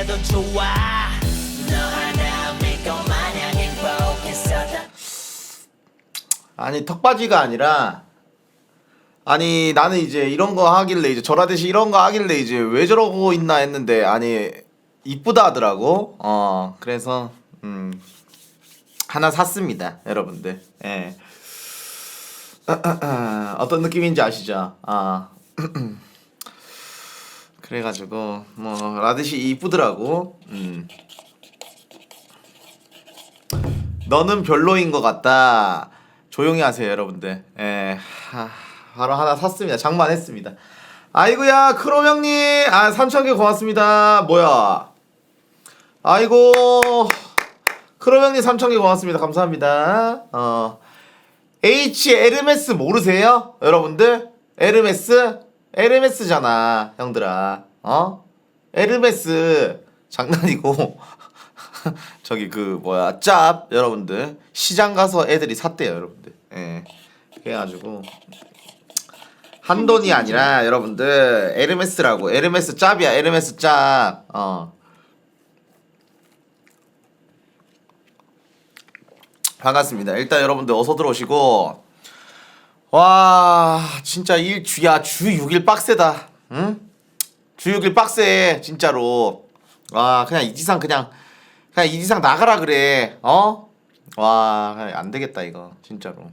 해도 좋아 너 하나 믿고 마냥 행복했었다. 아니 턱받이가 아니라 아니 나는 이제 이런 거 하길래 이제 절하듯이 이런 거 하길래 이제 왜 저러고 있나 했는데 아니 이쁘다 하더라고. 그래서 하나 샀습니다 여러분들. 예. 어떤 느낌인지 아시죠? 그래가지고 뭐 라듯이 이쁘더라고. 너는 별로인 것 같다. 조용히 하세요 여러분들. 예. 바로 하나 샀습니다. 장만했습니다. 아이고야 크롬 형님 3,000개 고맙습니다. 뭐야 아이고 크롬 형님 3,000개 고맙습니다. 감사합니다. H 에르메스 모르세요? 여러분들? 에르메스잖아 형들아. 에르메스 장난이고 저기 그 뭐야 짭 여러분들 시장 가서 애들이 샀대요 여러분들. 예. 그래가지고 한돈이 아니라 여러분들 에르메스라고. 에르메스 짭이야. 에르메스 짭. 반갑습니다. 일단 여러분들 어서 들어오시고. 와 진짜 주 6일 빡세다. 응? 주 6일 빡세 진짜로. 와 그냥 이지상 그냥 이지상 나가라 그래. 와 안 되겠다 이거 진짜로.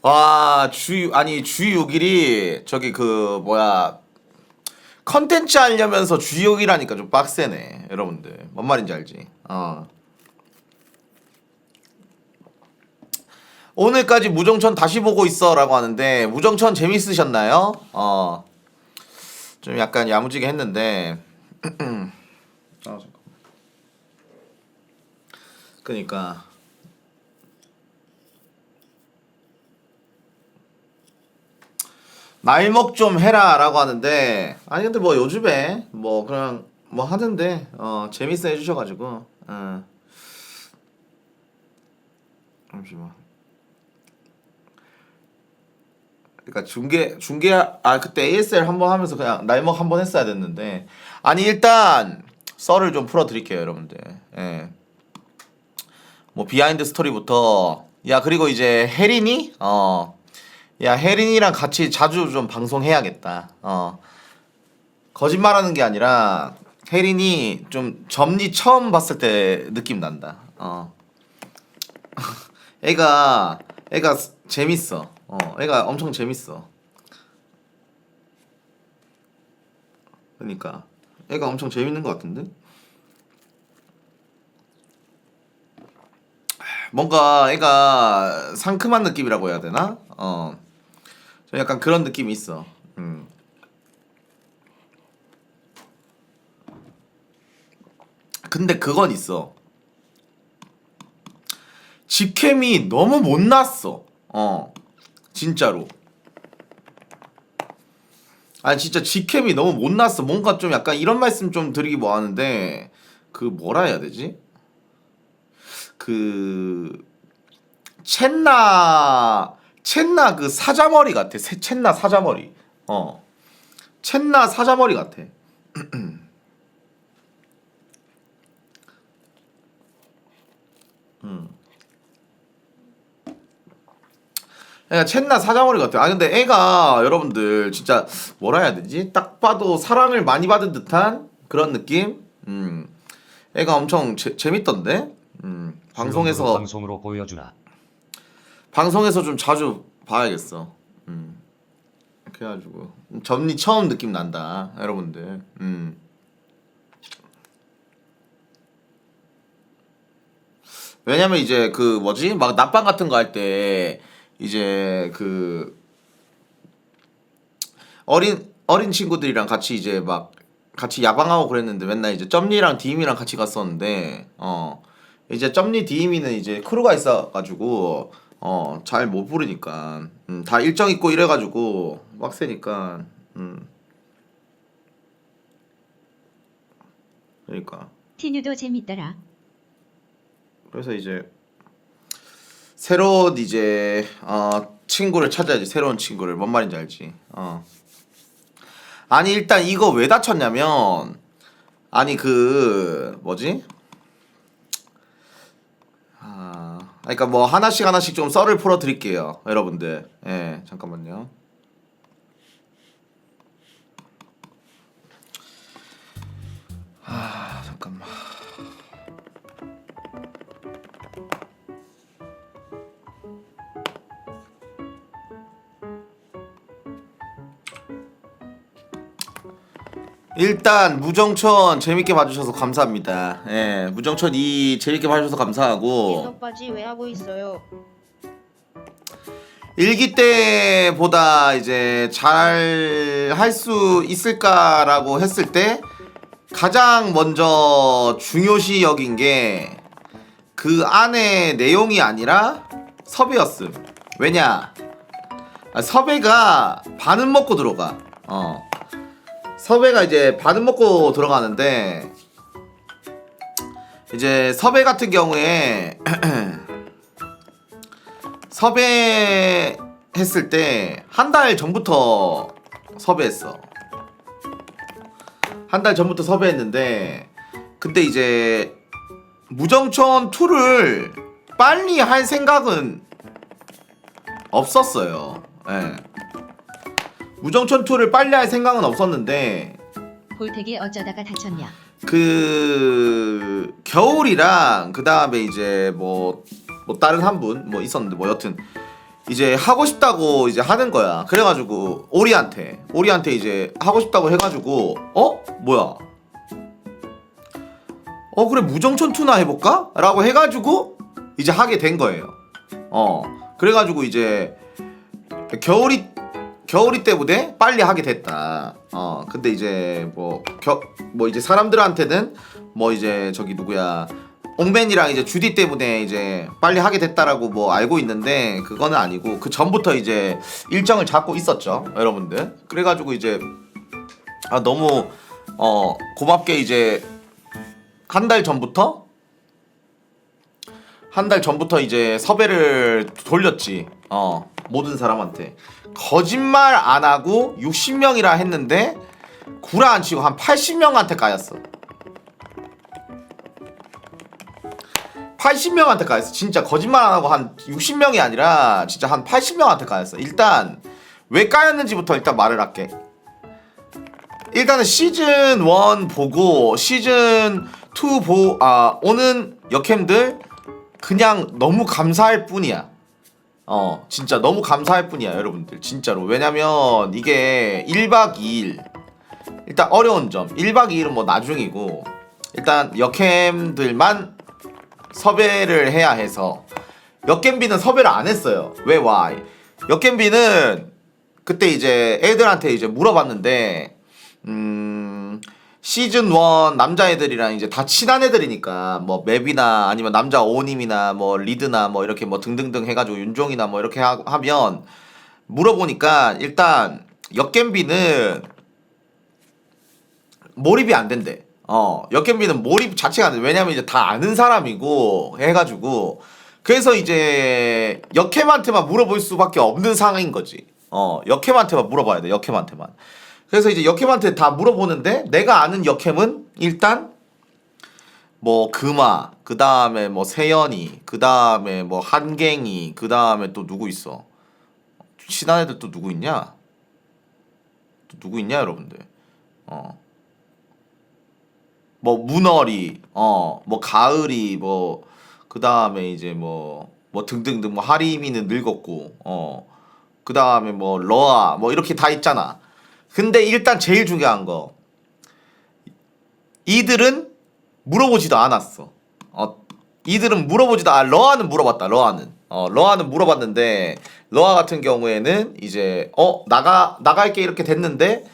와 주 6일이 저기 그 뭐야 컨텐츠 하려면서 주 6일 하니까 좀 빡세네 여러분들. 뭔 말인지 알지? 오늘까지 무정천 다시 보고 있어 라고 하는데 무정천 재밌으셨나요? 좀 약간 야무지게 했는데 그니까 말먹 좀 해라 라고 하는데 아니 근데 뭐 요즘에 뭐 그냥 뭐 하는데 재밌어 해주셔가지고 잠시만. 그러니까 중계 그때 ASL 한번 하면서 그냥 날먹 한번 했어야 됐는데 아니 일단 썰을 좀 풀어드릴게요 여러분들. 예. 뭐 비하인드 스토리부터 야 그리고 이제 혜린이 야 혜린이랑 같이 자주 좀 방송해야겠다. 거짓말하는 게 아니라 혜린이 좀 점리 처음 봤을 때 느낌 난다. 애가 재밌어. 애가 엄청 재밌어. 그러니까 애가 엄청 재밌는 것 같은데? 뭔가 애가 상큼한 느낌이라고 해야 되나? 좀 약간 그런 느낌이 있어. 근데 그건 있어. 직캠이 너무 못났어. 진짜로. 아니 진짜 직캠이 너무 못났어. 뭔가 좀 약간 이런 말씀 좀 드리기 뭐하는데 그 뭐라 해야 되지? 그 첸나 그 사자머리 같아. 첸나 사자머리. 첸나 사자머리 같아. 애가 첸나 사자머리 같아. 아 근데 애가 여러분들 진짜 뭐라 해야 되지? 딱 봐도 사랑을 많이 받은 듯한 그런 느낌? 애가 엄청 재밌던데? 방송으로 보여주나. 방송에서 좀 자주 봐야겠어. 그래가지고 점리 처음 느낌 난다 여러분들. 왜냐면 이제 그 뭐지? 막 낮방 같은 거 할 때 이제 그 어린 친구들이랑 같이 이제 막 같이 야방하고 그랬는데 맨날 이제 점리랑 디임이랑 같이 갔었는데 이제 점리 디임이는 이제 크루가 있어가지고 잘 못 부르니까 다 일정 있고 이래가지고 빡세니까 그러니까 티뉴도 재밌더라. 그래서 이제 새로운 이제 친구를 찾아야지. 새로운 친구를. 뭔 말인지 알지? 아니 일단 이거 왜 다쳤냐면 아니 그 뭐지? 그러니까 뭐 하나씩 좀 썰을 풀어 드릴게요, 여러분들. 예, 잠깐만요. 잠깐만. 일단 무정천 재밌게 봐주셔서 감사합니다. 예, 무정천 이 재밌게 봐주셔서 감사하고 예석바지 왜 하고 있어요? 일기 때보다 이제 잘 할 수 있을까라고 했을 때 가장 먼저 중요시 여긴 게 그 안에 내용이 아니라 섭외였음. 왜냐? 섭외가 반은 먹고 들어가. 섭외가 이제 반은 먹고 들어가는데 이제 섭외 같은 경우에 섭외했을 때 한 달 전부터 섭외했어. 한 달 전부터 섭외했는데 근데 이제 무정천 2를 빨리 할 생각은 없었어요. 예. 무정천 2를 빨리 할 생각은 없었는데 볼텍이 어쩌다가 다쳤냐? 그 겨울이랑 그 다음에 이제 뭐 다른 한 분 뭐 있었는데 뭐 여튼 이제 하고 싶다고 이제 하는 거야. 그래가지고 오리한테 이제 하고 싶다고 해가지고 뭐야? 그래 무정천 2나 해볼까? 라고 해가지고 이제 하게 된 거예요. 그래가지고 이제 겨울이 때문에 빨리 하게 됐다. 근데 이제 뭐 이제 사람들한테는 뭐 이제 저기 누구야 옹맨이랑 이제 주디 때문에 이제 빨리 하게 됐다라고 뭐 알고 있는데 그거는 아니고 그 전부터 이제 일정을 잡고 있었죠, 여러분들. 그래가지고 이제 너무 고맙게 이제 한 달 전부터 이제 섭외를 돌렸지. 모든 사람한테 거짓말 안 하고 60명이라 했는데 구라 안 치고 한 80명한테 까였어. 80명한테 까였어. 진짜 거짓말 안 하고 한 60명이 아니라 진짜 한 80명한테 까였어. 일단 왜 까였는지부터 일단 말을 할게. 일단은 시즌 1 보고 시즌 2 오는 여캠들 그냥 너무 감사할 뿐이야. 진짜 너무 감사할 뿐이야, 여러분들. 진짜로. 왜냐면 이게 1박 2일 일단 어려운 점 1박 2일은 뭐 나중이고 일단 여캠들만 섭외를 해야 해서 역겜비는 섭외를 안 했어요. 왜 와? 역겜비는 그때 이제 애들한테 이제 물어봤는데 시즌 1 남자애들이랑 이제 다 친한 애들이니까 뭐 맵이나 아니면 남자 오님이나 뭐 리드나 뭐 이렇게 뭐 등등등 해가지고 윤종이나 뭐 이렇게 하면 물어보니까 일단 역겜비는 몰입이 안 된대. 역겜비는 몰입 자체가 안 돼. 왜냐면 이제 다 아는 사람이고 해가지고 그래서 이제 역캠한테만 물어볼 수밖에 없는 상황인 거지. 역캠한테만 물어봐야 돼. 역캠한테만. 그래서 이제 역캠한테 다 물어보는데 내가 아는 역캠은 일단 뭐 금화, 그 다음에 뭐 세연이, 그 다음에 뭐 한갱이, 그 다음에 또 누구 있어? 친한 애들 또 누구 있냐? 또 누구 있냐 여러분들? 뭐 문어리, 뭐 가을이, 뭐 그 다음에 이제 뭐 등등등 뭐 하리미는 늙었고, 그 다음에 뭐 러아, 뭐 이렇게 다 있잖아. 근데 일단 제일 중요한 거 이들은 물어보지도 않았어. 이들은 물어보지도 러아는 물어봤다. 러아는 물어봤는데 러아 같은 경우에는 이제 나갈게 이렇게 됐는데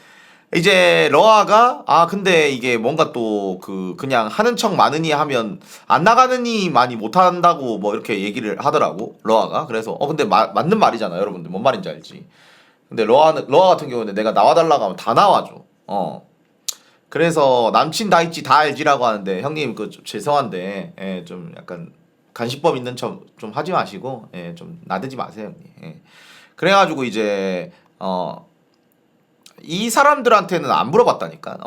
이제 러아가 근데 이게 뭔가 또 그냥 하는 척 많으니 하면 안 나가느니 많이 못 한다고 뭐 이렇게 얘기를 하더라고 러아가. 그래서 근데 맞는 말이잖아 여러분들. 뭔 말인지 알지? 근데 러아 같은 경우는 내가 나와달라고 하면 다 나와줘. 그래서 남친 다 있지 다 알지라고 하는데 형님 죄송한데 좀 약간 간식법 있는 척 좀 하지 마시고 좀 나대지 마세요 형님. 그래가지고 이제 이 사람들한테는 안 물어봤다니까.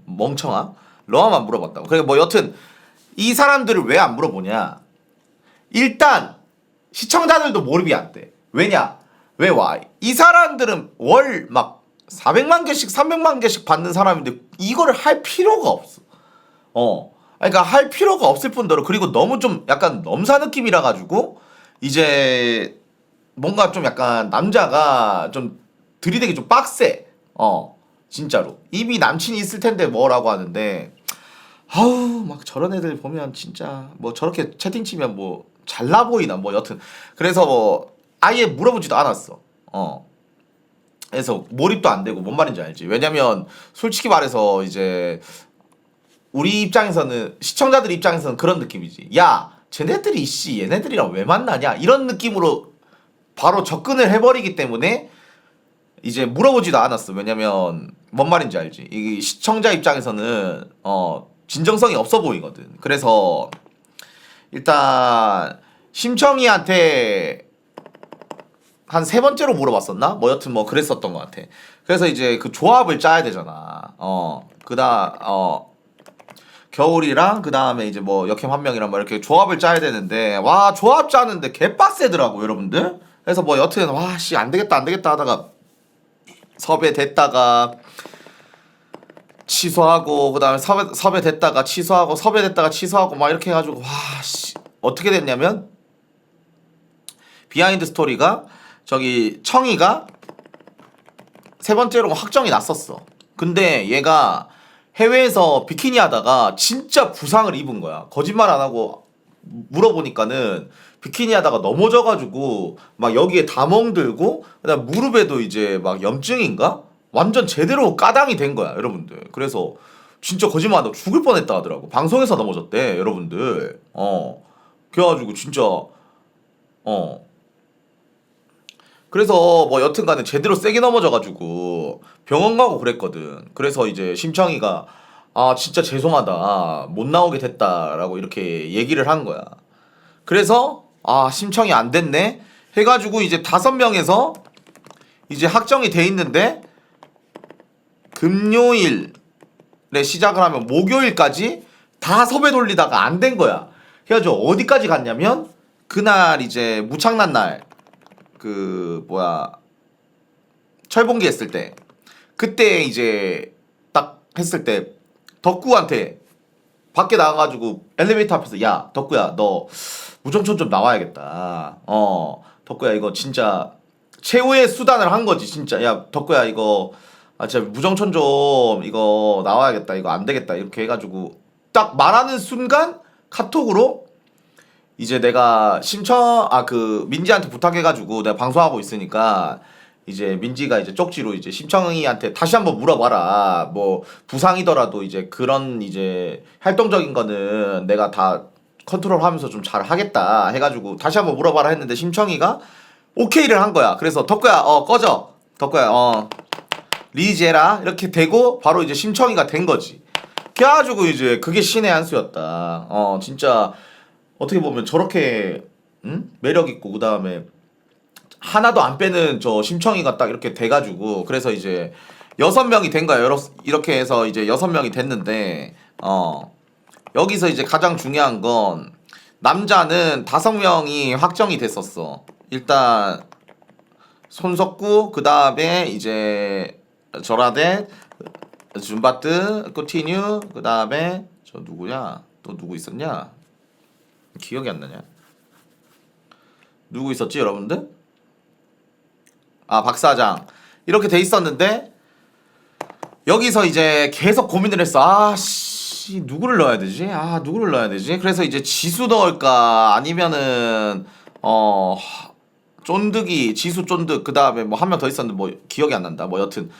멍청아. 러아만 물어봤다고. 그래 뭐 여튼 이 사람들을 왜 안 물어보냐? 일단 시청자들도 몰입이 안 돼. 왜냐? 왜 와? 이 사람들은 월 막 400만 개씩 300만 개씩 받는 사람인데 이거를 할 필요가 없어. 그러니까 할 필요가 없을 뿐더러 그리고 너무 좀 약간 넘사 느낌이라 가지고 이제 뭔가 좀 약간 남자가 좀 들이대기 좀 빡세. 진짜로 입이 남친이 있을 텐데 뭐라고 하는데 아우 막 저런 애들 보면 진짜 뭐 저렇게 채팅 치면 뭐 잘나 보이나 뭐 여튼 그래서 뭐 아예 물어보지도 않았어. 그래서 몰입도 안 되고 뭔 말인지 알지? 왜냐면 솔직히 말해서 이제 우리 입장에서는 시청자들 입장에서는 그런 느낌이지. 야 쟤네들이 씨 얘네들이랑 왜 만나냐 이런 느낌으로 바로 접근을 해버리기 때문에 이제 물어보지도 않았어. 왜냐면 뭔 말인지 알지? 이 시청자 입장에서는 진정성이 없어 보이거든. 그래서 일단 심청이한테 한 3번째로 물어봤었나? 뭐 여튼 뭐 그랬었던 것 같아. 그래서 이제 그 조합을 짜야 되잖아. 겨울이랑 그 다음에 이제 뭐 역캠 한 명이랑 뭐 이렇게 조합을 짜야 되는데 와 조합 짜는데 개빡세더라고 여러분들. 그래서 뭐 여튼 와 씨 안 되겠다 하다가 섭외됐다가 취소하고 그 다음에 섭외됐다가 취소하고 막 이렇게 해가지고 와 씨 어떻게 됐냐면 비하인드 스토리가 저기 청이가 3번째로 확정이 났었어. 근데 얘가 해외에서 비키니 하다가 진짜 부상을 입은 거야. 거짓말 안 하고 물어보니까는 비키니 하다가 넘어져가지고 막 여기에 다멍 들고 그다음 무릎에도 이제 막 염증인가? 완전 제대로 까당이 된 거야 여러분들. 그래서 진짜 거짓말 안 하고 죽을 뻔했다 하더라고. 방송에서 넘어졌대 여러분들. 그래가지고 진짜 그래서 뭐 여튼간에 제대로 세게 넘어져가지고 병원 가고 그랬거든. 그래서 이제 심청이가 아 진짜 죄송하다 못 나오게 됐다라고 이렇게 얘기를 한 거야. 그래서 아 심청이 안 됐네 해가지고 이제 5명에서 이제 확정이 돼 있는데 금요일에 시작을 하면 목요일까지 다 섭외 돌리다가 안 된 거야. 그래가지고 어디까지 갔냐면 그날 이제 무창난 날 그 뭐야 철봉기 했을 때 그때 이제 딱 했을 때 덕구한테 밖에 나가가지고 엘리베이터 앞에서 야 덕구야 너 무정촌 좀 나와야겠다. 덕구야 이거 진짜 최후의 수단을 한 거지 진짜. 야 덕구야 이거 진짜 무정촌 좀 이거 나와야겠다. 이거 안 되겠다. 이렇게 해가지고 딱 말하는 순간 카톡으로 이제 내가 그 민지한테 부탁해가지고 내가 방송하고 있으니까 이제 민지가 이제 쪽지로 이제 심청이한테 다시 한번 물어봐라. 뭐 부상이더라도 이제 그런 이제 활동적인 거는 내가 다 컨트롤하면서 좀 잘 하겠다 해가지고 다시 한번 물어봐라 했는데 심청이가 오케이를 한 거야. 그래서 덕구야 꺼져. 덕구야 리지해라 이렇게 되고 바로 이제 심청이가 된 거지. 그래가지고 이제 그게 신의 한 수였다. 진짜 어떻게 보면 저렇게 매력 있고 그 다음에 하나도 안 빼는 저 심청이가 딱 이렇게 돼가지고 그래서 이제 6명이 된 거야. 이렇게 해서 이제 6명이 됐는데 여기서 이제 가장 중요한 건 남자는 5명이 확정이 됐었어. 일단 손석구 그 다음에 이제 저라데 줌바트 코티뉴 그 다음에 저 누구냐 또 누구 있었냐 기억이 안 나냐 누구 있었지 여러분들? 박사장 이렇게 돼 있었는데 여기서 이제 계속 고민을 했어. 누구를 넣어야 되지? 그래서 이제 지수 넣을까 아니면은 쫀득이 지수 쫀득 그 다음에 뭐 한 명 더 있었는데 뭐 기억이 안 난다. 뭐 여튼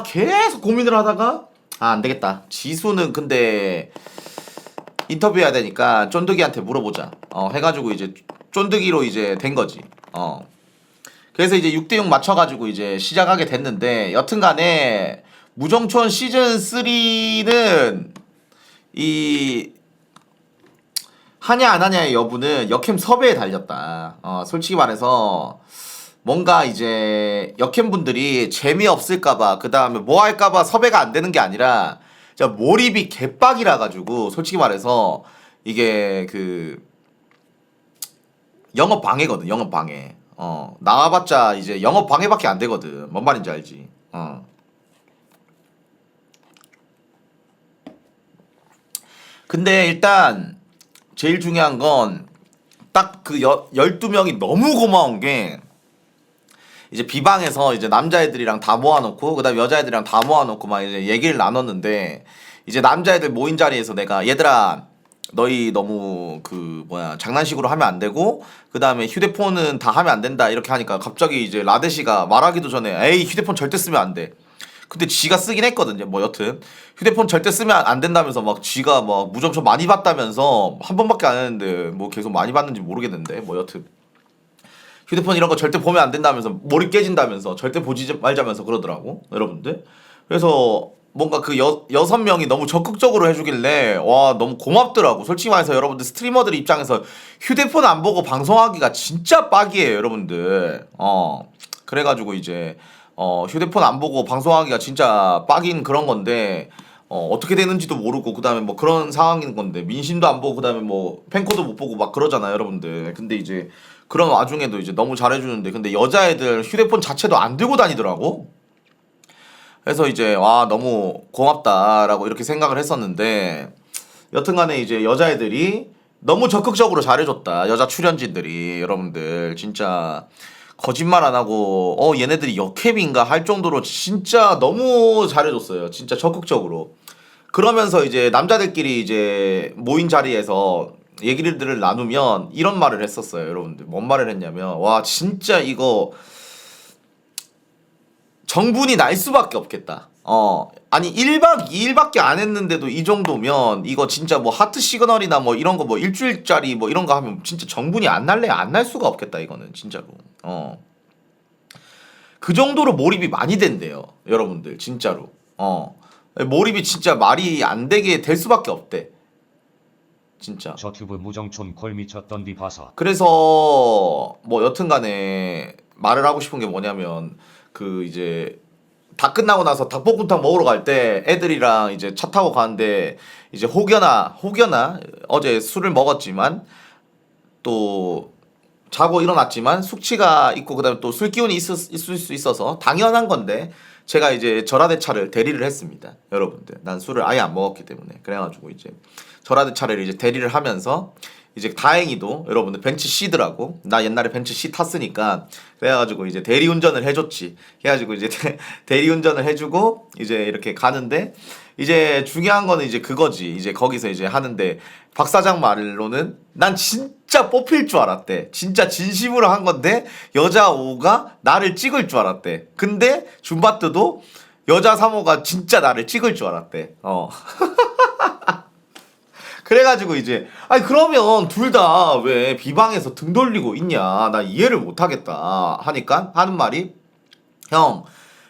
계속 고민을 하다가 안 되겠다. 지수는 근데 인터뷰해야 되니까 쫀득이한테 물어보자. 해가지고 이제 쫀득이로 이제 된 거지. 그래서 이제 6대6 맞춰가지고 이제 시작하게 됐는데 여튼간에 무정촌 시즌 3는 이 하냐 안 하냐의 여부는 역캠 섭외에 달렸다. 솔직히 말해서 뭔가 이제 역캠분들이 재미없을까봐 그 다음에 뭐 할까봐 섭외가 안 되는 게 아니라 진짜 몰입이 개빡이라 가지고 솔직히 말해서 이게 그 영업 방해거든. 영업 방해. 나와봤자 이제 영업 방해밖에 안 되거든. 뭔 말인지 알지? 근데 일단 제일 중요한 건 딱 그 12명이 너무 고마운 게 이제 비방에서 이제 남자애들이랑 다 모아놓고 그다음 여자애들이랑 다 모아놓고 막 이제 얘기를 나눴는데 이제 남자애들 모인 자리에서 내가 얘들아 너희 너무 그 뭐야 장난식으로 하면 안 되고 그 다음에 휴대폰은 다 하면 안 된다 이렇게 하니까 갑자기 이제 라데시가 말하기도 전에 에이 휴대폰 절대 쓰면 안 돼. 근데 지가 쓰긴 했거든요. 뭐 여튼 휴대폰 절대 쓰면 안 된다면서 막 지가 막 무점점 많이 봤다면서 한 번밖에 안 했는데 뭐 계속 많이 봤는지 모르겠는데 뭐 여튼 휴대폰 이런 거 절대 보면 안 된다면서 몰입 깨진다면서 절대 보지 말자면서 그러더라고 여러분들. 그래서 뭔가 그 6명이 너무 적극적으로 해주길래 와 너무 고맙더라고. 솔직히 말해서 여러분들 스트리머들 입장에서 휴대폰 안 보고 방송하기가 진짜 빡이에요 여러분들. 그래가지고 이제 휴대폰 안 보고 방송하기가 진짜 빡인 그런 건데 어떻게 되는지도 모르고 그 다음에 뭐 그런 상황인 건데 민심도 안 보고 그 다음에 뭐 팬코도 못 보고 막 그러잖아요 여러분들. 근데 이제 그런 와중에도 이제 너무 잘해주는데 근데 여자애들 휴대폰 자체도 안 들고 다니더라고. 그래서 이제 와 너무 고맙다라고 이렇게 생각을 했었는데 여튼간에 이제 여자애들이 너무 적극적으로 잘해줬다. 여자 출연진들이 여러분들 진짜 거짓말 안 하고 얘네들이 역캠인가 할 정도로 진짜 너무 잘해줬어요. 진짜 적극적으로. 그러면서 이제 남자들끼리 이제 모인 자리에서 얘기를 나누면 이런 말을 했었어요 여러분들. 뭔 말을 했냐면 와 진짜 이거 정분이 날 수밖에 없겠다. 아니 1박 2일밖에 안 했는데도 이 정도면 이거 진짜 뭐 하트 시그널이나 뭐 이런 거 뭐 일주일짜리 뭐 이런 거 하면 진짜 정분이 안 날래 안 날 수가 없겠다 이거는 진짜로. 그 정도로 몰입이 많이 된대요 여러분들 진짜로. 몰입이 진짜 말이 안 되게 될 수밖에 없대 진짜. 저 튜브 무정촌 콜 미쳤던디 봐서. 그래서 뭐 여튼간에 말을 하고 싶은 게 뭐냐면 그 이제 다 끝나고 나서 닭볶음탕 먹으러 갈 때 애들이랑 이제 차 타고 가는데 이제 혹여나 어제 술을 먹었지만 또 자고 일어났지만 숙취가 있고 그다음에 또 술 기운이 있을 수 있어서 당연한 건데 제가 이제 절하대 차를 대리를 했습니다 여러분들. 난 술을 아예 안 먹었기 때문에. 그래가지고 이제 절하대 차를 이제 대리를 하면서 이제 다행히도 여러분들 벤츠 C더라고. 나 옛날에 벤츠 C 탔으니까 그래가지고 이제 대리운전을 해줬지. 해가지고 이제 대리운전을 해주고 이제 이렇게 가는데 이제 중요한 거는 이제 그거지. 이제 거기서 이제 하는데 박 사장 말로는 난 진짜 뽑힐 줄 알았대. 진짜 진심으로 한 건데 여자 5가 나를 찍을 줄 알았대. 근데 줌바트도 여자 3호가 진짜 나를 찍을 줄 알았대. 그래가지고 이제 아니 그러면 둘 다 왜 비방에서 등 돌리고 있냐 나 이해를 못하겠다 하니까 하는 말이 형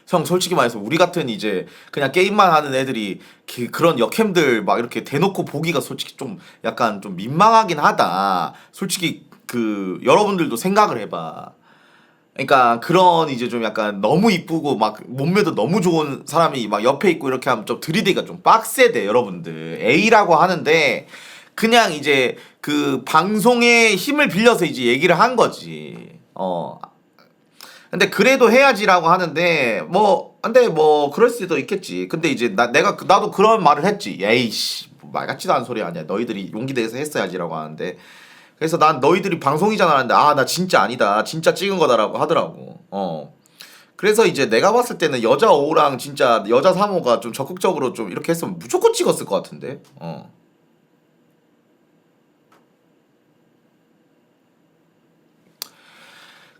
솔직히 말해서 우리 같은 이제 그냥 게임만 하는 애들이 그런 역캠들 막 이렇게 대놓고 보기가 솔직히 좀 약간 좀 민망하긴 하다. 솔직히 그 여러분들도 생각을 해봐. 그러니까 그런 이제 좀 약간 너무 이쁘고 막 몸매도 너무 좋은 사람이 막 옆에 있고 이렇게 하면 좀 들이대기가 좀 빡세대 여러분들. A라고 하는데 그냥 이제 그 방송의 힘을 빌려서 이제 얘기를 한 거지. 근데 그래도 해야지라고 하는데 뭐 근데 뭐 그럴 수도 있겠지. 근데 이제 나도 그런 말을 했지. 에이씨 뭐 말 같지도 않은 소리 아니야. 너희들이 용기 내서 했어야지라고 하는데 그래서 난 너희들이 방송이잖아 하는데 나 진짜 아니다. 진짜 찍은 거다라고 하더라고. 그래서 이제 내가 봤을 때는 여자 5랑 진짜 여자 3호가 좀 적극적으로 좀 이렇게 했으면 무조건 찍었을 것 같은데.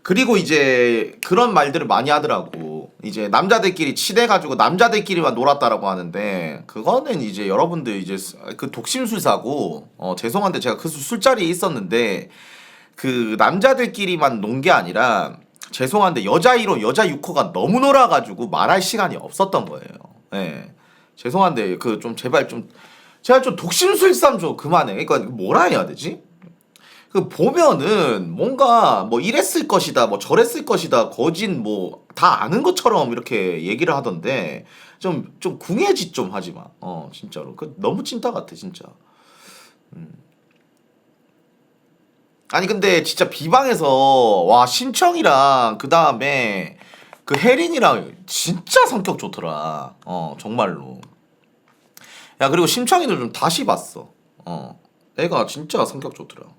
그리고 이제 그런 말들을 많이 하더라고. 이제 남자들끼리 치대가지고 남자들끼리만 놀았다라고 하는데 그거는 이제 여러분들 이제 그 독심술사고 죄송한데 제가 그 술자리에 있었는데 그 남자들끼리만 논 게 아니라 죄송한데 여자 1호 여자 6호가 너무 놀아가지고 말할 시간이 없었던 거예요. 네. 죄송한데 그 좀 제발 좀 독심술사 좀 그만해. 그러니까 뭐라 해야 되지? 그 보면은 뭔가 뭐 이랬을 것이다, 뭐 저랬을 것이다, 거진 뭐 다 아는 것처럼 이렇게 얘기를 하던데 좀 궁예짓 좀 하지 마. 진짜로. 그 너무 찐따 같아, 진짜. 아니 근데 진짜 비방에서 와 신청이랑 그 다음에 그 혜린이랑 진짜 성격 좋더라. 정말로. 야 그리고 심청이도 좀 다시 봤어. 애가 진짜 성격 좋더라.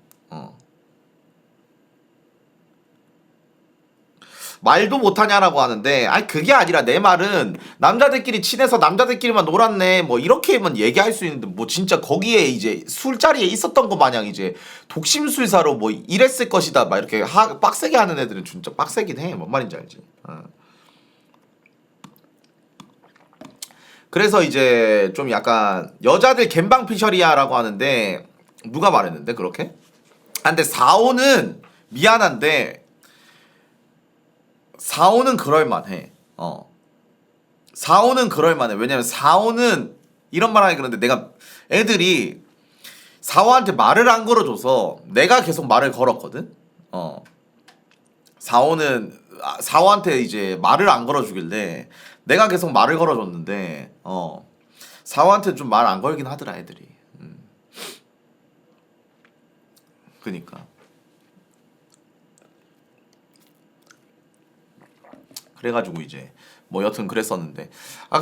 말도 못하냐라고 하는데 아니 그게 아니라 내 말은 남자들끼리 친해서 남자들끼리만 놀았네 뭐 이렇게만 얘기할 수 있는데 뭐 진짜 거기에 이제 술자리에 있었던 거 마냥 이제 독심술사로 뭐 이랬을 것이다 막 이렇게 빡세게 하는 애들은 진짜 빡세긴 해. 뭔 말인지 알지? 그래서 이제 좀 약간 여자들 갬방 피셜이야라고 하는데 누가 말했는데 그렇게? 아 근데 4호는 미안한데 4호는 그럴만해. 4호는 그럴만해. 왜냐면 4호는 이런 말 하기 그런데 내가 애들이 4호한테 말을 안 걸어줘서 내가 계속 말을 걸었거든. 4호한테 이제 말을 안 걸어주길래 내가 계속 말을 걸어줬는데 4호한테 좀 말 안 걸긴 하더라 애들이. 그니까. 그래가지고 이제 뭐 여튼 그랬었는데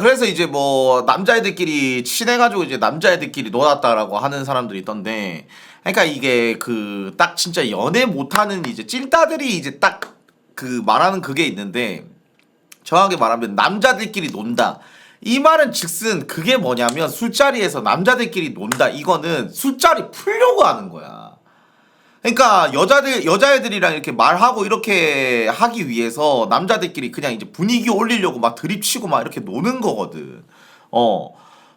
그래서 이제 뭐 남자애들끼리 친해가지고 이제 남자애들끼리 놀았다라고 하는 사람들이 있던데 그러니까 이게 그 딱 진짜 연애 못하는 이제 찐따들이 이제 딱 그 말하는 그게 있는데 정확하게 말하면 남자들끼리 논다 이 말은 즉슨 그게 뭐냐면 술자리에서 남자들끼리 논다 이거는 술자리 풀려고 하는 거야. 그러니까 여자애들이랑 이렇게 말하고 이렇게 하기 위해서 남자들끼리 그냥 이제 분위기 올리려고 막 드립치고 막 이렇게 노는 거거든.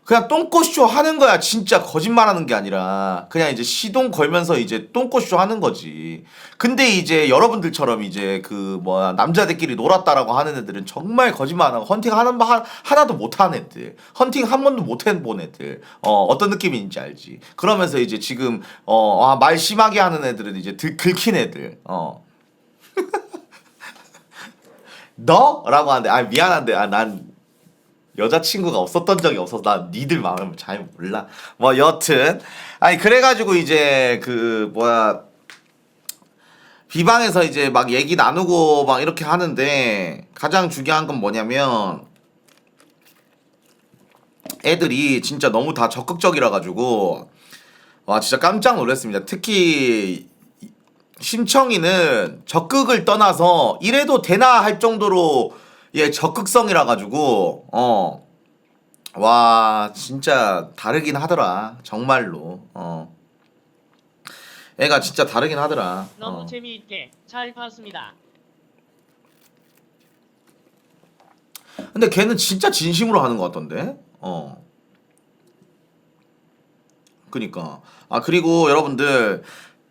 그냥 똥꼬쇼 하는 거야. 진짜 거짓말하는 게 아니라 그냥 이제 시동 걸면서 이제 똥꼬쇼 하는 거지. 근데 이제 여러분들처럼 이제 그 뭐야 남자들끼리 놀았다라고 하는 애들은 정말 거짓말 안 하고 헌팅 하나도 못 하는 애들, 헌팅 한 번도 못 해본 애들, 어떤 느낌인지 알지. 그러면서 이제 지금 말 심하게 하는 애들은 이제 긁힌 애들. 너라고 하는데 미안한데 난 여자친구가 없었던 적이 없어서 나 니들 마음을 잘 몰라. 뭐 여튼 그래가지고 이제 그 뭐야 비방에서 이제 막 얘기 나누고 막 이렇게 하는데 가장 중요한 건 뭐냐면 애들이 진짜 너무 다 적극적이라 가지고 와 진짜 깜짝 놀랐습니다. 특히 심청이는 적극을 떠나서 이래도 되나 할 정도로 적극성이라 가지고 와 진짜 다르긴 하더라. 정말로 애가 진짜 다르긴 하더라. 너무 재미있게 잘 봤습니다. 근데 걔는 진짜 진심으로 하는 것 같던데. 그니까 그리고 여러분들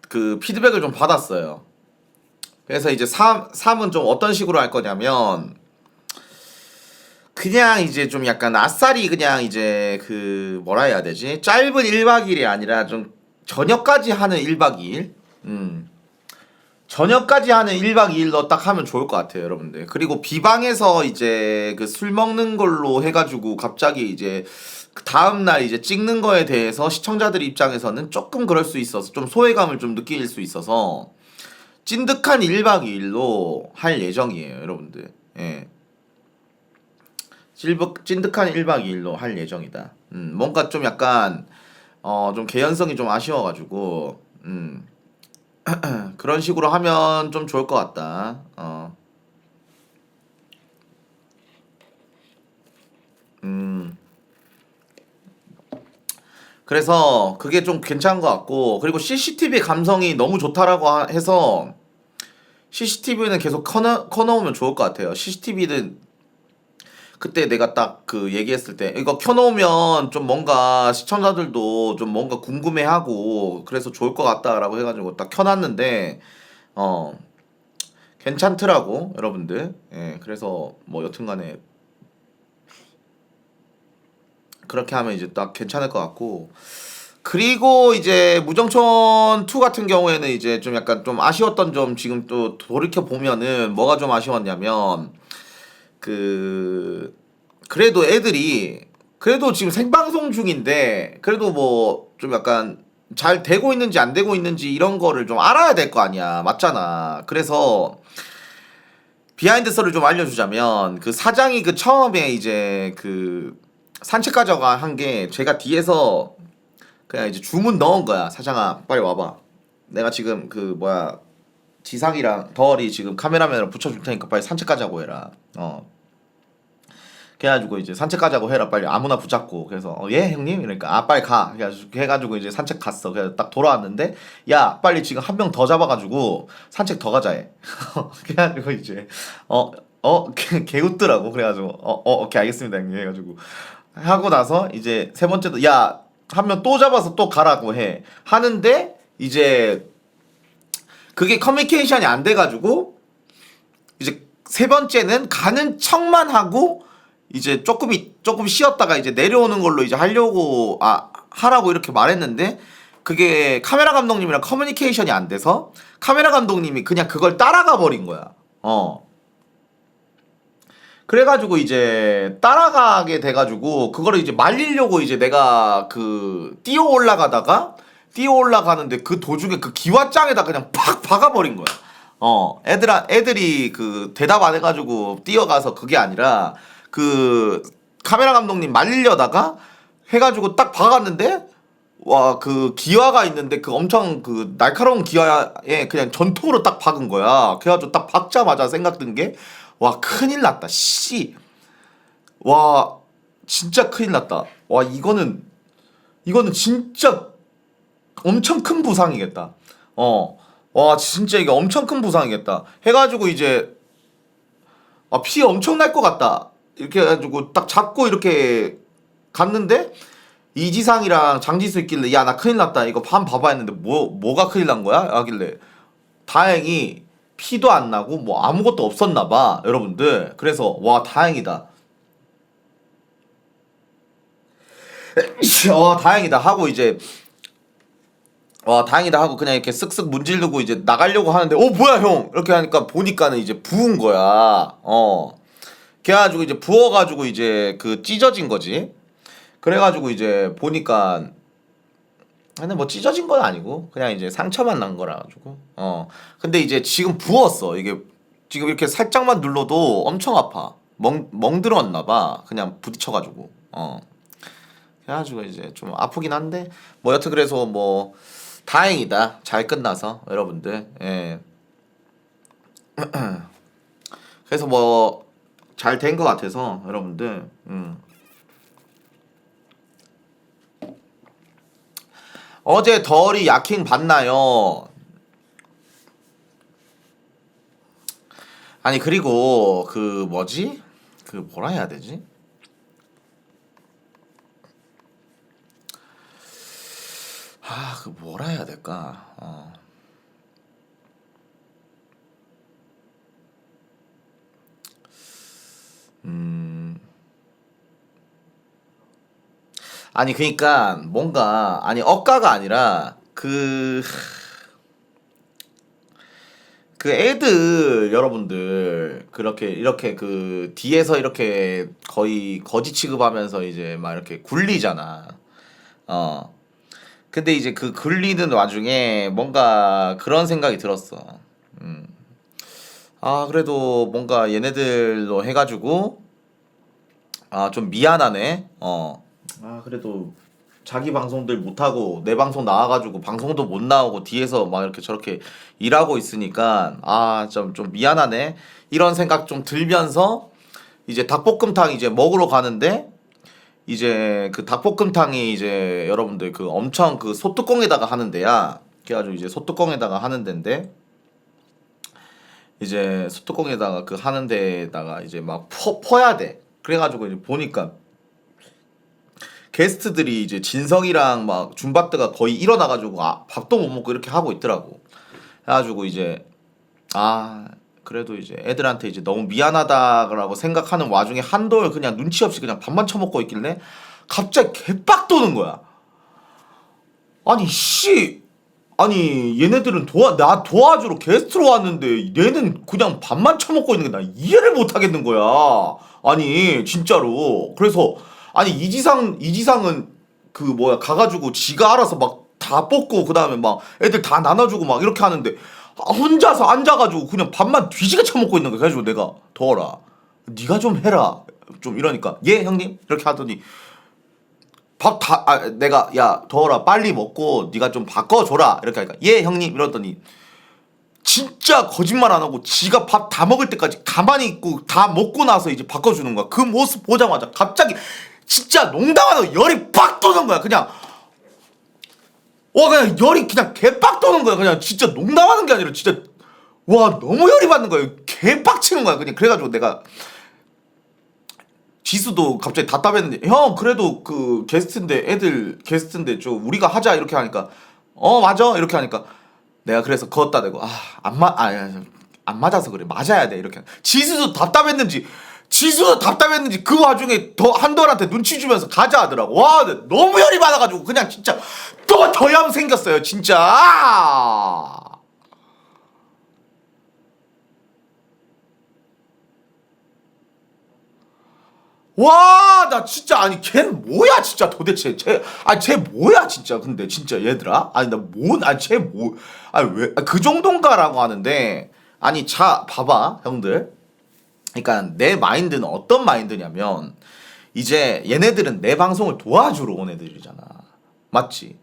그 피드백을 좀 받았어요. 그래서 이제 3은 좀 어떤 식으로 할 거냐면 그냥 이제 좀 약간 아싸리 그냥 이제 그 뭐라 해야 되지? 짧은 1박 2일이 아니라 좀 저녁까지 하는 1박 2일? 저녁까지 하는 1박 2일로 딱 하면 좋을 것 같아요, 여러분들. 그리고 비방에서 이제 그 술 먹는 걸로 해가지고 갑자기 이제 그 다음날 이제 찍는 거에 대해서 시청자들 입장에서는 조금 그럴 수 있어서 좀 소외감을 좀 느낄 수 있어서 찐득한 1박 2일로 할 예정이에요, 여러분들. 예. 찐득한 1박 2일로 할 예정이다. 뭔가 좀 약간 좀 개연성이 좀 아쉬워가지고 그런 식으로 하면 좀 좋을 것 같다. 그래서 그게 좀 괜찮은 것 같고 그리고 CCTV 감성이 너무 좋다라고 해서 CCTV는 계속 켜놓으면 좋을 것 같아요. CCTV는 그때 내가 딱 그 얘기했을 때 이거 켜놓으면 좀 뭔가 시청자들도 좀 뭔가 궁금해하고 그래서 좋을 것 같다라고 해가지고 딱 켜놨는데 괜찮더라고 여러분들. 예, 그래서 뭐 여튼간에 그렇게 하면 이제 딱 괜찮을 것 같고 그리고 이제 무정촌 2 같은 경우에는 이제 좀 약간 좀 아쉬웠던 점 지금 또 돌이켜 보면은 뭐가 좀 아쉬웠냐면 그 그래도 애들이 그래도 지금 생방송 중인데 그래도 뭐 좀 약간 잘 되고 있는지 안 되고 있는지 이런 거를 좀 알아야 될 거 아니야. 맞잖아. 그래서 비하인드 썰을 좀 알려주자면 그 사장이 그 처음에 이제 그 산책 가자고 한 게 제가 뒤에서 그냥 이제 주문 넣은 거야. 사장아 빨리 와봐. 내가 지금 그 뭐야 지상이랑 덜이 지금 카메라맨으로 붙여줄 테니까 빨리 산책 가자고 해라. 그래가지고 이제 산책 가자고 해라 빨리 아무나 붙잡고 그래서 예 형님 이러니까 아 빨리 가 해가지고 이제 산책 갔어. 그래서 딱 돌아왔는데 야 빨리 지금 한 명 더 잡아가지고 산책 더 가자 해. 그래가지고 이제 개 웃더라고. 그래가지고 오케이 알겠습니다 형님 해가지고 하고 나서 이제 세 번째도 야 한 명 또 잡아서 또 가라고 해 하는데 이제 그게 커뮤니케이션이 안 돼가지고 이제 세 번째는 가는 척만 하고 이제 조금 쉬었다가 이제 내려오는 걸로 이제 하려고 하라고 이렇게 말했는데 그게 카메라 감독님이랑 커뮤니케이션이 안 돼서 카메라 감독님이 그냥 그걸 따라가 버린 거야. 그래가지고 이제 따라가게 돼가지고 그거를 이제 말리려고 이제 내가 그 뛰어 올라가는데 그 도중에 그 기왓장에다 그냥 팍 박아버린 거야. 애들이 그 대답 안 해가지고 뛰어가서 그게 아니라 그 카메라 감독님 말리려다가 해가지고 딱 박았는데 와 그 기와가 있는데 그 엄청 그 날카로운 기와에 그냥 전통으로 딱 박은 거야. 그래가지고 딱 박자마자 생각든 게 와 큰일 났다 씨. 와 진짜 큰일 났다. 와 이거는 진짜 엄청 큰 부상이겠다. 와 진짜 이게 엄청 큰 부상이겠다 해가지고 이제 피 엄청 날 것 같다 이렇게 해가지고 딱 잡고 이렇게 갔는데 이지상이랑 장지수 있길래 야 나 큰일 났다 이거 반 봐봐 했는데 뭐가 큰일 난 거야? 하길래 다행히 피도 안 나고 뭐 아무것도 없었나 봐 여러분들. 그래서 와 다행이다 다행이다 하고 이제 와 다행이다 하고 그냥 이렇게 쓱쓱 문지르고 이제 나가려고 하는데 뭐야 형 이렇게 하니까 보니까는 이제 부은 거야. 그래가지고 이제 부어가지고 이제 그 찢어진 거지. 그래가지고 이제 보니까 근데 뭐 찢어진 건 아니고 그냥 이제 상처만 난 거라 가지고 근데 이제 지금 부었어. 이게 지금 이렇게 살짝만 눌러도 엄청 아파. 멍들었나 봐 그냥 부딪혀가지고 그래가지고 이제 좀 아프긴 한데 뭐 여튼 그래서 뭐 다행이다 잘 끝나서 여러분들. 예. 그래서 뭐 잘 된 것 같아서 여러분들. 어제 덜이 야킹 봤나요? 아니 그리고 그 뭐지? 그 뭐라 해야 되지? 그 뭐라 해야 될까? 아니 그니까 뭔가 아니 억가가 아니라 그 애들 여러분들 그렇게 이렇게 그 뒤에서 이렇게 거의 거지 취급하면서 이제 막 이렇게 굴리잖아. 근데 이제 그 굴리는 와중에 뭔가 그런 생각이 들었어. 그래도 뭔가 얘네들로 해가지고 좀 미안하네. 그래도 자기 방송들 못하고 내 방송 나와가지고 방송도 못 나오고 뒤에서 막 이렇게 저렇게 일하고 있으니까 좀 미안하네 이런 생각 좀 들면서 이제 닭볶음탕 이제 먹으러 가는데 이제 그 닭볶음탕이 이제 여러분들 그 엄청 그 소뚜껑에다가 하는 데야. 그래가지고 이제 소뚜껑에다가 하는 데인데 이제 소뚜껑에다가 그 하는 데다가 이제 막 퍼야 돼. 그래가지고 이제 보니까 게스트들이 이제 진성이랑 막 줌바트가 거의 일어나가지고 밥도 못 먹고 이렇게 하고 있더라고. 그래가지고 이제 그래도 이제 애들한테 이제 너무 미안하다라고 생각하는 와중에 한돌 그냥 눈치 없이 그냥 밥만 처먹고 있길래 갑자기 개빡 도는 거야. 아니 씨, 아니 얘네들은 나 도와주러 게스트로 왔는데 얘는 그냥 밥만 처먹고 있는 게 나 이해를 못 하겠는 거야. 아니 진짜로. 그래서 아니 이지상은 그 뭐야 가가지고 지가 알아서 막 다 뽑고 그 다음에 막 애들 다 나눠주고 막 이렇게 하는데 혼자서 앉아가지고 그냥 밥만 뒤지게 처먹고 있는 거야. 그래가지고 내가 더워라, 네가 좀 해라 좀 이러니까 예 형님 이렇게 하더니 내가 야 더워라 빨리 먹고 네가 좀 바꿔줘라 이렇게 하니까 예 형님 이러더니 진짜 거짓말 안 하고 지가 밥 다 먹을 때까지 가만히 있고 다 먹고 나서 이제 바꿔주는 거야. 그 모습 보자마자 갑자기 진짜 농담 안 하고 열이 빡 도는 거야. 그냥 와 그냥 열이 그냥 개빡 도는 거야. 그냥 진짜 농담하는 게 아니라 진짜 와 너무 열이 받는 거야. 개빡치는 거야. 그냥 그래가지고 내가 지수도 갑자기 답답했는데 형 그래도 그 게스트인데 애들 게스트인데 좀 우리가 하자 이렇게 하니까 맞아 이렇게 하니까 내가 그래서 그었다 대고 안 맞아서 그래 맞아야 돼 이렇게 지수도 답답했는지 그 와중에 한돌한테 눈치 주면서 가자 하더라고. 와 너무 열이 받아가지고 그냥 진짜 또 더염 생겼어요 진짜. 와, 나 진짜 아니 걔는 뭐야 진짜 도대체 쟤 뭐야 진짜. 근데 진짜 얘들아 아니 왜 그 정도인가라고 하는데 아니 자 봐봐 형들. 그러니까 내 마인드는 어떤 마인드냐면 이제 얘네들은 내 방송을 도와주러 온 애들이잖아. 맞지?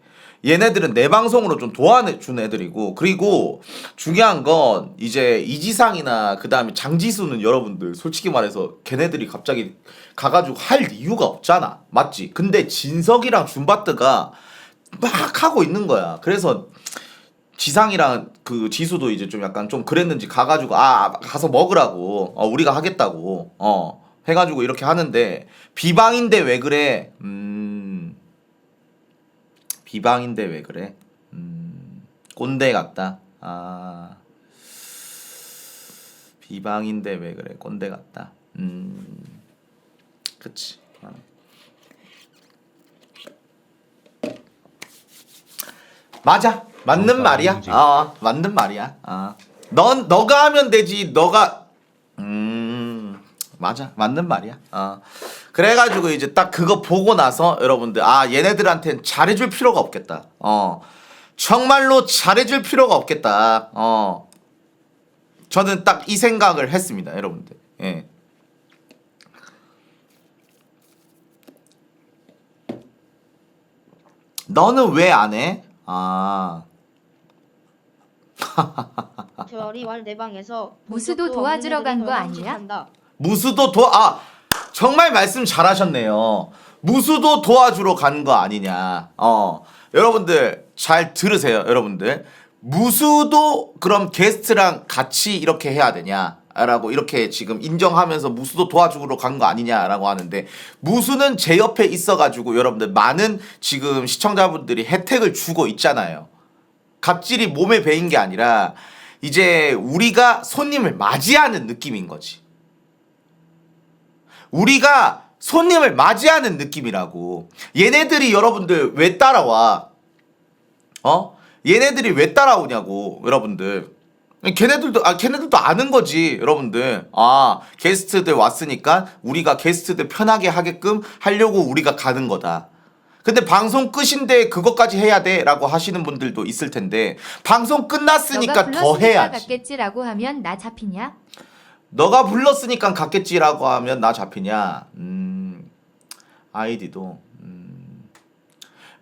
얘네들은 내 방송으로 좀 도와준 애들이고 그리고 중요한 건 이제 이지상이나 그 다음에 장지수는 여러분들 솔직히 말해서 걔네들이 갑자기 가가지고 할 이유가 없잖아. 맞지? 근데 진석이랑 줌바트가 막 하고 있는 거야. 그래서 지상이랑 그 지수도 이제 좀 약간 좀 그랬는지 가가지고 가서 먹으라고 우리가 하겠다고 해가지고 이렇게 하는데 비방인데 왜 그래? 비방인데 왜 그래? 꼰대 같다. 비방인데 왜 그래? 꼰대 같다. 그치. 맞아. 맞는 말이야. 맞는 말이야. 너가 하면 되지. 맞아. 맞는 말이야. 그래가지고 이제 딱 그거 보고 나서 여러분들 얘네들한텐 잘해줄 필요가 없겠다. 정말로 잘해줄 필요가 없겠다. 저는 딱 이 생각을 했습니다, 여러분들. 예. 너는 왜 안 해? 별이 왈 내 방에서 무수도 도와주러 간 거 아니야? 무수도 정말 말씀 잘하셨네요. 무수도 도와주러 간 거 아니냐. 여러분들 잘 들으세요. 여러분들 무수도 그럼 게스트랑 같이 이렇게 해야 되냐 라고 이렇게 지금 인정하면서 무수도 도와주러 간 거 아니냐라고 하는데 무수는 제 옆에 있어가지고 여러분들 많은 지금 시청자분들이 혜택을 주고 있잖아요. 갑질이 몸에 배인 게 아니라 이제 우리가 손님을 맞이하는 느낌인 거지. 우리가 손님을 맞이하는 느낌이라고. 얘네들이 여러분들 왜 따라와? 얘네들이 왜 따라오냐고 여러분들. 걔네들도 아는 거지 여러분들. 게스트들 왔으니까 우리가 게스트들 편하게 하게끔 하려고 우리가 가는 거다. 근데 방송 끝인데 그것까지 해야 돼 라고 하시는 분들도 있을 텐데 방송 끝났으니까 더 해야지. 갔겠지라고 하면 나 잡히냐? 너가 불렀으니까 갔겠지라고 하면 나 잡히냐? 아이디도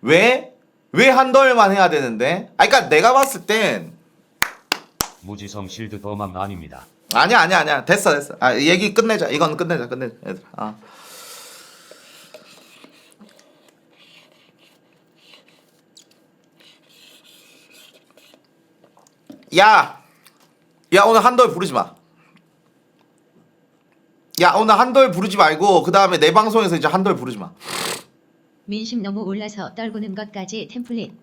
왜 한덜만 해야 되는데? 그러니까 내가 봤을 땐 무지성 실드 더맘 아닙니다. 아니야 됐어 얘기 끝내자. 이건 끝내자 얘들아. 야 오늘 한덜 부르지 마. 야 오늘 한덜 부르지 말고 그 다음에 내 방송에서 이제 한덜 부르지 마. 민심 너무 올라서 떨구는 것까지 템플릿.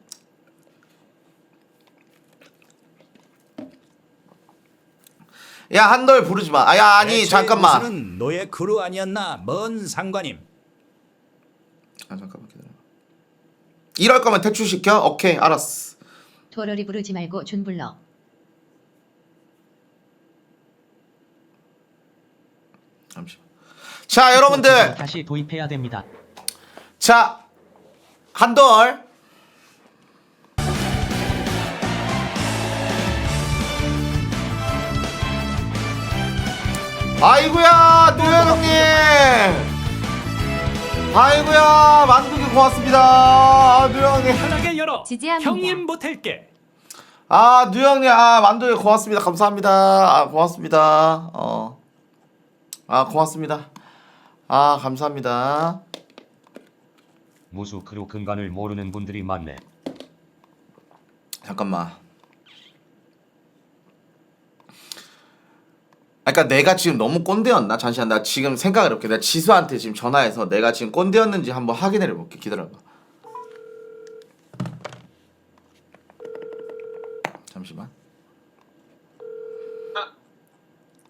야 한덜 부르지 마. 아니 잠깐만. 무슨 너의 크루 아니었나? 뭔 상관임? 잠깐만 기다려. 이럴 거면 퇴출시켜? 오케이 알았어. 도러리 부르지 말고 준 불러. 잠시만. 자 여러분들, 다시 도입해야 됩니다. 자 한돌 아이고야 누현 형님, 아이고야 만두기 고맙습니다. 누현 형님, 편하게 열어. 지지합니다. 형님 못할게. 아 누현 형님, 아 만두기 고맙습니다. 감사합니다. 아 고맙습니다. 아 고맙습니다. 아 감사합니다. 무수 크루 근간을 모르는 분들이 많네. 잠깐만. 그러니까 내가 지금 너무 꼰대였나? 잠시만, 나 지금 생각을 해볼게. 내가 지수한테 지금 전화해서 내가 지금 꼰대였는지 한번 확인해 볼게. 기다려봐. 잠시만.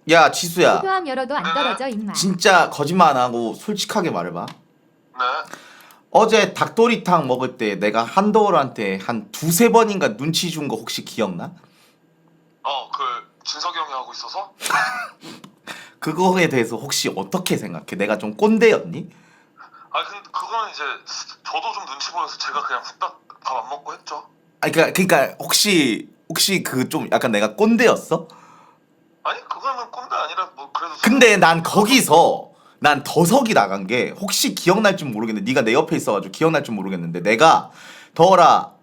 야 지수야, 투표함 열어도 안 떨어져 임마. 진짜 거짓말 안 하고 솔직하게 말해봐. 네. 어제 닭도리탕 먹을 때 내가 한도울한테 한 두세 번인가 눈치 준 거 혹시 기억나? 그 진석이 형이 하고 있어서? 그거에 대해서 혹시 어떻게 생각해? 내가 좀 꼰대였니? 아 근데 그거는 이제 저도 좀 눈치 보여서 제가 그냥 후딱 밥 안 먹고 했죠. 아 그러니까 혹시 그 좀 약간 내가 꼰대였어? 아니 그거는 꼰대 아니라 뭐 그래도. 근데 난 거기서 난 더석이 나간 게, 혹시 기억날 줄 모르겠는데 네가 내 옆에 있어가지고 기억날 줄 모르겠는데, 내가 더라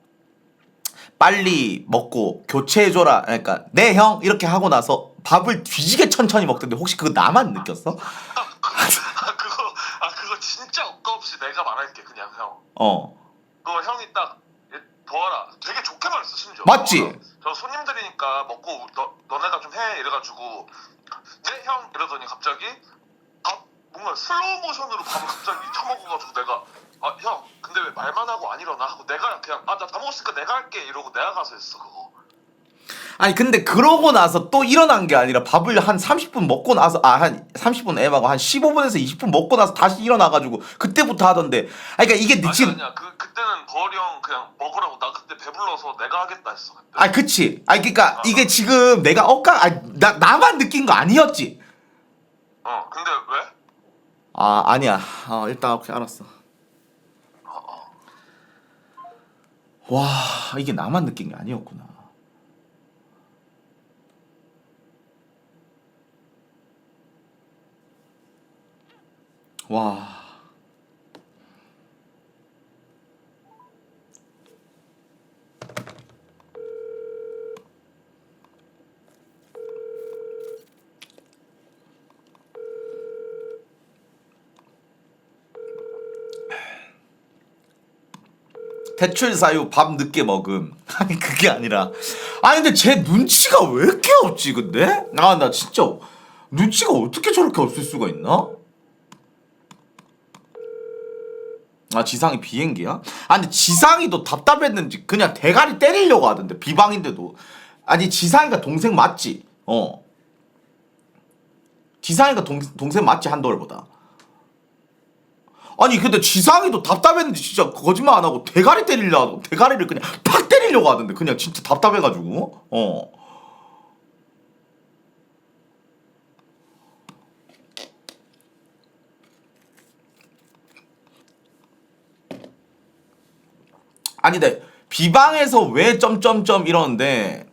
빨리 먹고 교체해줘라, 그러니까 네 형 이렇게 하고 나서 밥을 뒤지게 천천히 먹던데 혹시 그거 나만 느꼈어? 그거 진짜 억까 없이 내가 말할게 그냥 형. 어 그거 형이 딱 도와라 되게 좋게 말했어 심지어. 맞지? 저 손님들이니까 먹고 너네가 좀 해 이래가지고 네 형 이러더니 갑자기 뭔가 슬로우 모션으로 밥을 갑자기 처먹어가지고 내가 형 근데 왜 말만 하고 안 일어나 하고 내가 그냥 나 다 먹었으니까 내가 할게 이러고 내가 가서 했어 그거. 아니 근데 그러고 나서 또 일어난 게 아니라 밥을 한 30분 먹고 나서, 한 30분 애하고 한 15분에서 20분 먹고 나서 다시 일어나가지고 그때부터 하던데. 아니 그러니까 이게 지금 아니야 그때는 버리 형 그냥 먹으라고 나 그때 배불러서 내가 하겠다 했어 그때. 아 그치. 아니 그러니까 이게 지금 내가 나만 느낀 거 아니었지? 근데 왜? 아니야. 일단 오케이 알았어. 와 이게 나만 느낀 게 아니었구나. 와. 대출 사유 밥 늦게 먹음. 아니 그게 아니라, 아니 근데 쟤 눈치가 왜 이렇게 없지 근데? 나 진짜 눈치가 어떻게 저렇게 없을 수가 있나? 지상이 비행기야? 근데 지상이도 답답했는지 그냥 대가리 때리려고 하던데, 비방인데도. 아니 지상이가 동생 맞지? 지상이가 동생 맞지 한돌보다. 아니 근데 지상이도 답답했는지 진짜 거짓말 안 하고 대가리 때리려고, 대가리를 그냥 팍 때리려고 하던데, 그냥 진짜 답답해가지고. 아니 근데 비방에서 왜 점점점 이러는데,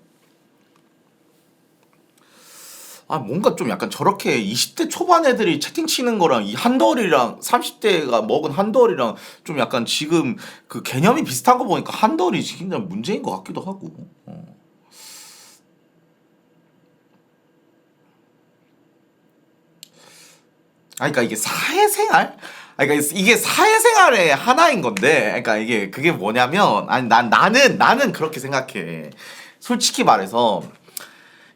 뭔가 좀 약간 저렇게 20대 초반 애들이 채팅 치는 거랑 이 한덜이랑 30대가 먹은 한덜이랑 좀 약간 지금 그 개념이 비슷한 거 보니까 한덜이 지금 문제인 것 같기도 하고. 그러니까 이게 사회생활? 그러니까 이게 사회생활의 하나인 건데, 그러니까 이게 그게 뭐냐면, 나는 그렇게 생각해. 솔직히 말해서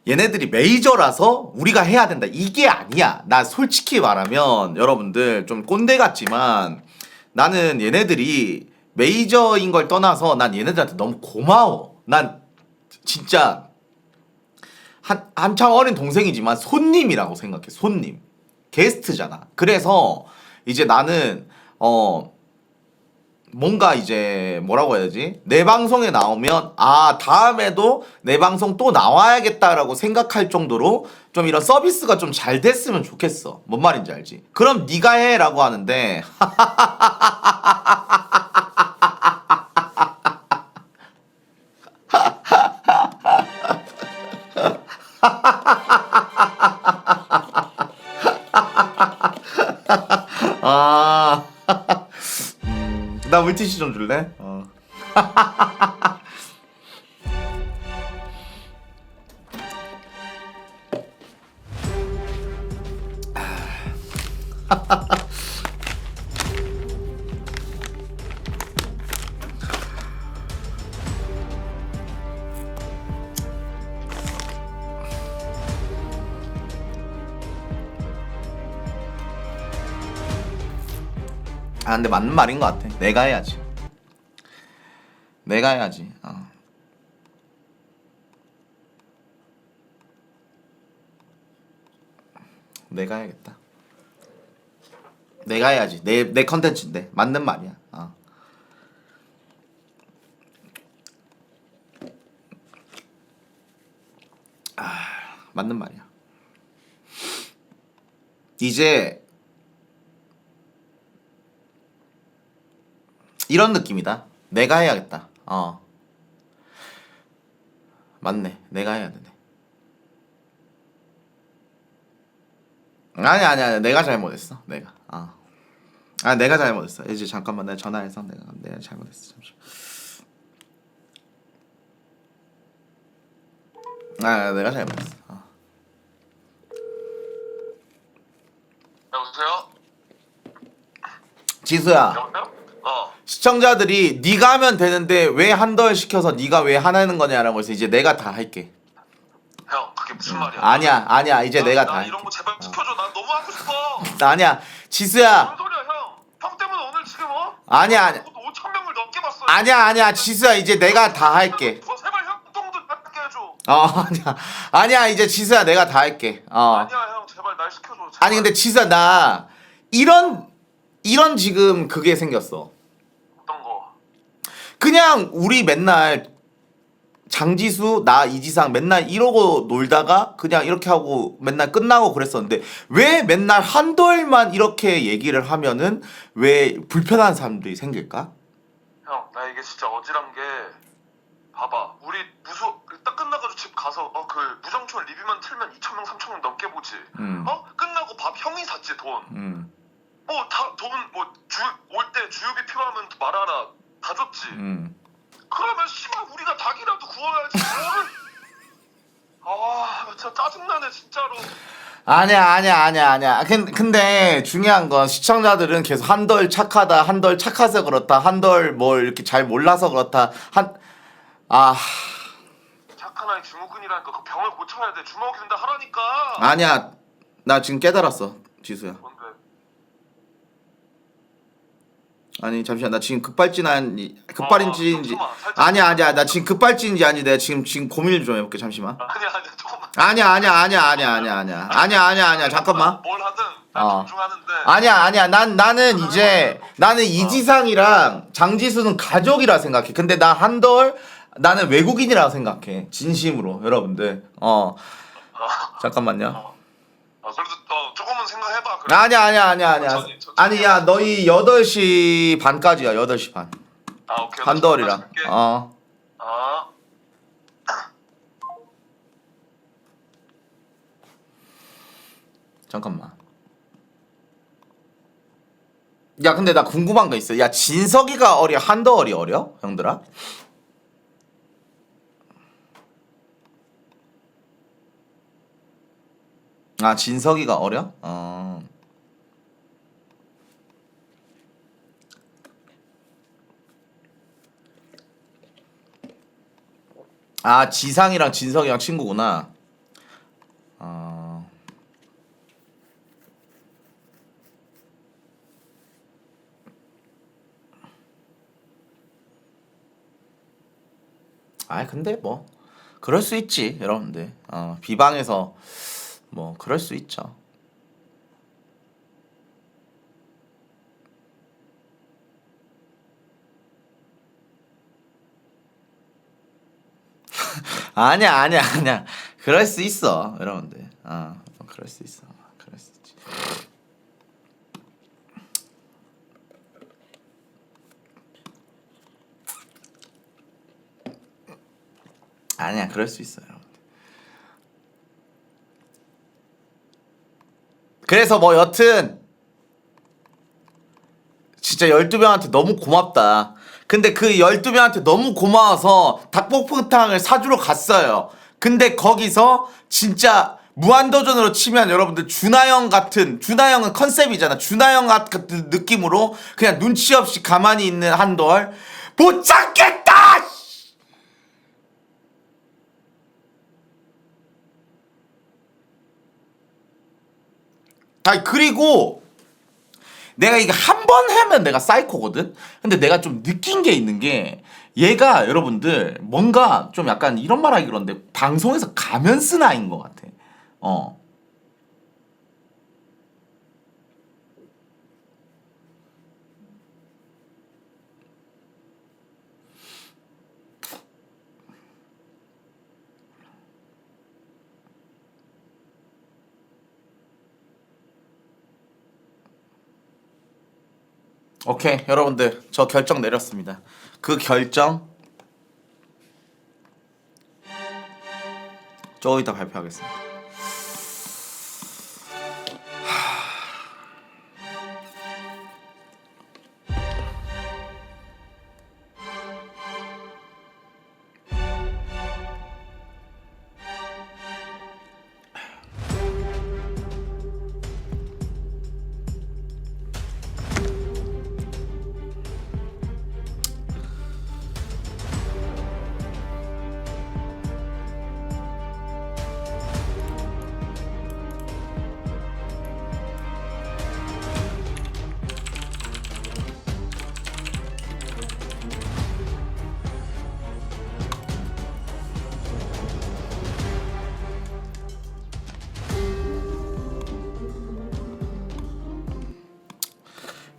얘네들이 메이저라서 우리가 해야 된다 이게 아니야. 나 솔직히 말하면 여러분들 좀 꼰대 같지만 나는 얘네들이 메이저인 걸 떠나서 난 얘네들한테 너무 고마워. 난 진짜 한참 어린 동생이지만 손님이라고 생각해. 손님, 게스트잖아. 그래서 이제 나는 뭔가 이제 뭐라고 해야 되지? 내 방송에 나오면 아 다음에도 내 방송 또 나와야겠다라고 생각할 정도로 좀 이런 서비스가 좀 잘 됐으면 좋겠어. 뭔 말인지 알지? 그럼 네가 해라고 하는데 아, 나 물티슈 좀 줄래? 아 근데 맞는 말인 것 같아. 내가 해야지. 내가 해야지. 내가 해야겠다. 내가 해야지. 내 컨텐츠인데 맞는 말이야. 맞는 말이야. 이제 이런 느낌이다. 내가 해야겠다. 맞네. 내가 해야 되네. 아니. 내가 잘못했어. 내가. 내가 잘못했어. 이제 잠깐만 내가 전화해서 내가 잘못했어. 잠시. 내가 잘못했어. 여보세요? 지수야. 여보세요? 시청자들이 네가 하면 되는데 왜 한덜 시켜서 네가 왜 하나는 거냐라고 해서 이제 내가 다 할게. 형 그게 무슨 말이야? 아니야. 이제 내가 다 나 할게. 이런 거 제발 시켜줘. 난 너무 하고 싶어. 아니야. 지수야. 무슨 소리야 형? 형 때문에 오늘 지금 아니야. 5,000명을 넘게 봤어. 아니야. 지수야 이제 내가 다 할게. 제발 형 똥도 낫게 해줘. 아니야. 이제 지수야 내가 다 할게. 아니야 형 제발 날 시켜줘. 제발. 아니 근데 지수야 나 이런 지금 그게 생겼어. 어떤 거? 그냥 우리 맨날 장지수 나 이지상 맨날 이러고 놀다가 그냥 이렇게 하고 맨날 끝나고 그랬었는데 왜 맨날 한돌만 이렇게 얘기를 하면은 왜 불편한 사람들이 생길까? 형 나 이게 진짜 어지러운 게 봐봐 우리 딱 끝나가지고 집 가서 그 무정촌 리뷰만 틀면 2,000명 3,000명 넘게 보지. 끝나고 밥 형이 샀지 돈. 올 때 주유비 필요하면 말하라 다 줬지. 그러면 씨발 우리가 닭이라도 구워야지 뭘. 진짜 짜증나네 진짜로. 아니야. 근데 중요한 건 시청자들은 계속 한덜 착하다, 한덜 착해서 그렇다, 한덜 뭘 이렇게 잘 몰라서 그렇다, 착한 아이 주먹근이라니까 그 병을 고쳐야 돼. 주먹이 된다 하라니까. 아니야. 나 지금 깨달았어, 지수야. 뭔데? 아니 잠시만 나 지금 급발진인지 잠깐만, 살짝. 아니야 나 지금 급발진인지 아니 내가 지금 고민을 좀 해볼게 잠시만. 아니야 조금만. 아니야 잠깐만. 뭘 하든 난 존중하는데. 아니야 나는 이지상이랑 장지수는 가족이라 생각해. 근데 나는 외국인이라고 생각해 진심으로 여러분들. 잠깐만요. 그래도 조금은 생각해봐. 그래. 아니야. 천천히 아니야 너희 8시 반까지야. 8시 반. 오케이. 한덜이랑. 잠깐만. 야 근데 나 궁금한 거 있어. 야 진석이가 어려 한더얼이 어려? 형들아? 진석이가 어려? 지상이랑 진석이랑 친구구나. 근데 뭐 그럴 수 있지 여러분들. 비방에서 뭐 그럴 수 있죠. 아니야. 그럴 수 있어, 여러분들. 그럴 수 있어. 그럴 수 있지. 아니야, 그럴 수 있어요. 그래서 뭐 여튼 진짜 12명한테 너무 고맙다. 근데 그 12명한테 너무 고마워서 닭볶음탕을 사주러 갔어요. 근데 거기서 진짜 무한도전으로 치면 여러분들 준하형 준하형은 컨셉이잖아. 준하형 같은 느낌으로 그냥 눈치 없이 가만히 있는 한돌 못 잡겠다! 아니 그리고 내가 이게 한 번 하면 내가 사이코거든? 근데 내가 좀 느낀 게 있는 게 얘가 여러분들 뭔가 좀 약간 이런 말 하기 그런데 방송에서 가면 쓴 아이인 것 같아. 오케이 여러분들 저 결정 내렸습니다. 그 결정 조금 이따 발표하겠습니다.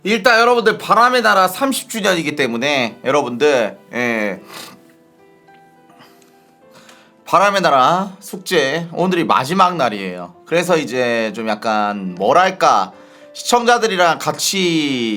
일단 여러분들 바람의 나라 30주년이기 때문에 여러분들 바람의 나라 숙제 오늘이 마지막 날이에요. 그래서 이제 좀 약간 뭐랄까 시청자들이랑 같이